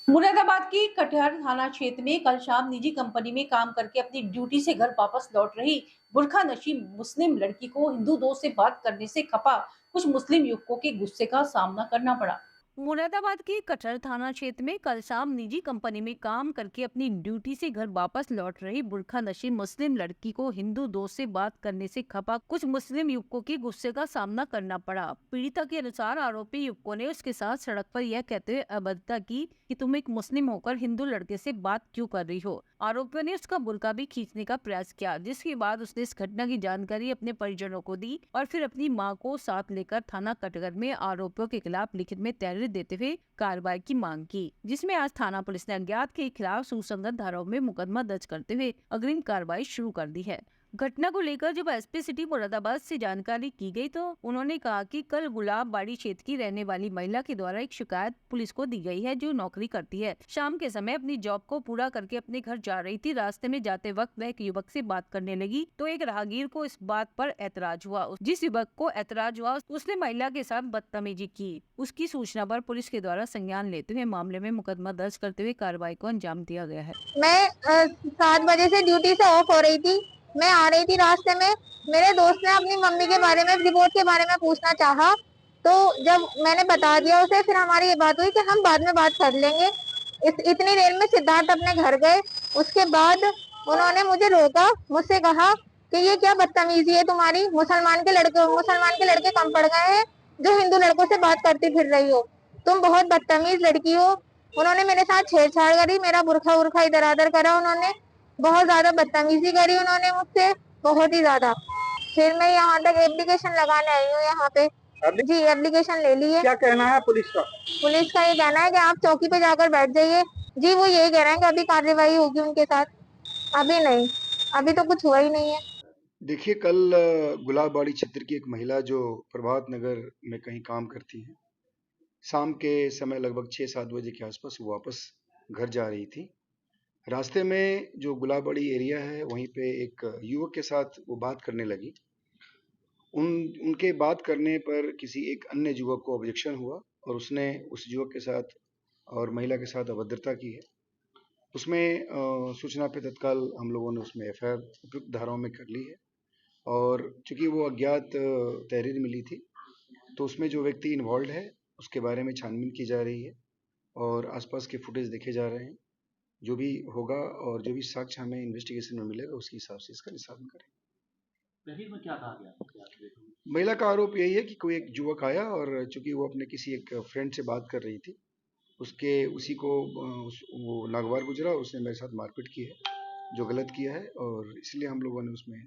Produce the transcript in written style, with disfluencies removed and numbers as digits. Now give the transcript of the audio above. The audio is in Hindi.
मुरादाबाद की कटिहार थाना क्षेत्र में कल शाम निजी कंपनी में काम करके अपनी ड्यूटी से घर वापस लौट रही बुर्खा नशी मुस्लिम लड़की को हिंदू दोस्त से बात करने से खपा कुछ मुस्लिम युवकों के गुस्से का सामना करना पड़ा। मुरादाबाद के कटहर थाना क्षेत्र में कल शाम निजी कंपनी में काम करके अपनी ड्यूटी से घर वापस लौट रही बुर्खा नशी मुस्लिम लड़की को हिंदू दोस्त से बात करने से खपा कुछ मुस्लिम युवकों के गुस्से का सामना करना पड़ा। पीड़िता के अनुसार आरोपी युवकों ने उसके साथ सड़क पर यह कहते हुए अभद्रता की कि तुम एक मुस्लिम होकर हिंदू लड़के से बात क्यों कर रही हो। आरोपियों ने उसका बुर्का भी खींचने का प्रयास किया, जिसके बाद उसने इस घटना की जानकारी अपने परिजनों को दी और फिर अपनी मां को साथ लेकर थाना कटघर में आरोपियों के खिलाफ लिखित में तहरीर देते हुए कार्रवाई की मांग की, जिसमें आज थाना पुलिस ने अज्ञात के खिलाफ सुसंगत धाराओं में मुकदमा दर्ज करते हुए अग्रिम कार्रवाई शुरू कर दी है। घटना को लेकर जब एसपी सिटी मुरादाबाद से जानकारी की गई तो उन्होंने कहा कि कल गुलाब बाड़ी क्षेत्र की रहने वाली महिला के द्वारा एक शिकायत पुलिस को दी गई है, जो नौकरी करती है। शाम के समय अपनी जॉब को पूरा करके अपने घर जा रही थी। रास्ते में जाते वक्त वह एक युवक से बात करने लगी तो एक राहगीर को इस बात पर ऐतराज हुआ। जिस युवक को ऐतराज हुआ उसने महिला के साथ बदतमीजी की। उसकी सूचना पर पुलिस के द्वारा संज्ञान लेते हुए मामले में मुकदमा दर्ज करते हुए कार्रवाई को अंजाम दिया गया है। मैं 7 बजे से ड्यूटी से ऑफ हो रही थी। मैं आ रही थी रास्ते में, मेरे दोस्त ने अपनी मम्मी के बारे में, रिपोर्ट के बारे में पूछना चाहा, तो जब मैंने बता दिया उसे, फिर हमारी ये बात हुई कि हम बाद में बात कर लेंगे। इतनी देर में सिद्धार्थ अपने घर गए। उसके बाद उन्होंने मुझे रोका, मुझसे कहा कि ये क्या बदतमीजी है तुम्हारी, मुसलमान के लड़के कम पड़ गए हैं जो हिंदू लड़कों से बात करती फिर रही हो, तुम बहुत बदतमीज लड़की हो। उन्होंने मेरे साथ छेड़छाड़ करी, मेरा बुरखा उरखा इधर उधर करा, उन्होंने बहुत ज्यादा बदतमीजी करी उन्होंने मुझसे, बहुत ही ज्यादा। फिर मैं यहाँ तक एप्लीकेशन लगाने आई हूँ यहाँ पे। जी, एप्लीकेशन ले ली है। क्या कहना है पुलिस का? पुलिस का ये कहना है कि आप चौकी पे जाकर बैठ जाइए। जी, वो यही कह रहे हैं कि अभी कार्रवाई होगी उनके साथ। अभी नहीं, अभी तो कुछ हुआ ही नहीं है। देखिए, कल गुलाबबाड़ी क्षेत्र की एक महिला जो प्रभात नगर में कहीं काम करती है, शाम के समय लगभग 6-7 बजे के आसपास वो वापस घर जा रही थी। रास्ते में जो गुलाबबाड़ी एरिया है, वहीं पे एक युवक के साथ वो बात करने लगी। उनके बात करने पर किसी एक अन्य युवक को ऑब्जेक्शन हुआ और उसने उस युवक के साथ और महिला के साथ अभद्रता की है। उसमें सूचना पे तत्काल हम लोगों ने उसमें एफआईआर उपयुक्त धाराओं में कर ली है और चूंकि वो अज्ञात तहरीर मिली थी, तो उसमें जो व्यक्ति इन्वॉल्व है उसके बारे में छानबीन की जा रही है और आसपास के फुटेज देखे जा रहे हैं। जो भी होगा और जो भी साक्ष्य हमें इन्वेस्टिगेशन में मिलेगा उसके हिसाब से इसका निष्पादन करेंगे। तहरीर में क्या कहा गया? महिला का आरोप यही है कि कोई एक युवक आया और चूंकि वो अपने किसी एक फ्रेंड से बात कर रही थी, उसी को वो नागवार गुजरा, उसने मेरे साथ मारपीट की है, जो गलत किया है और इसलिए हम लोगों ने उसमें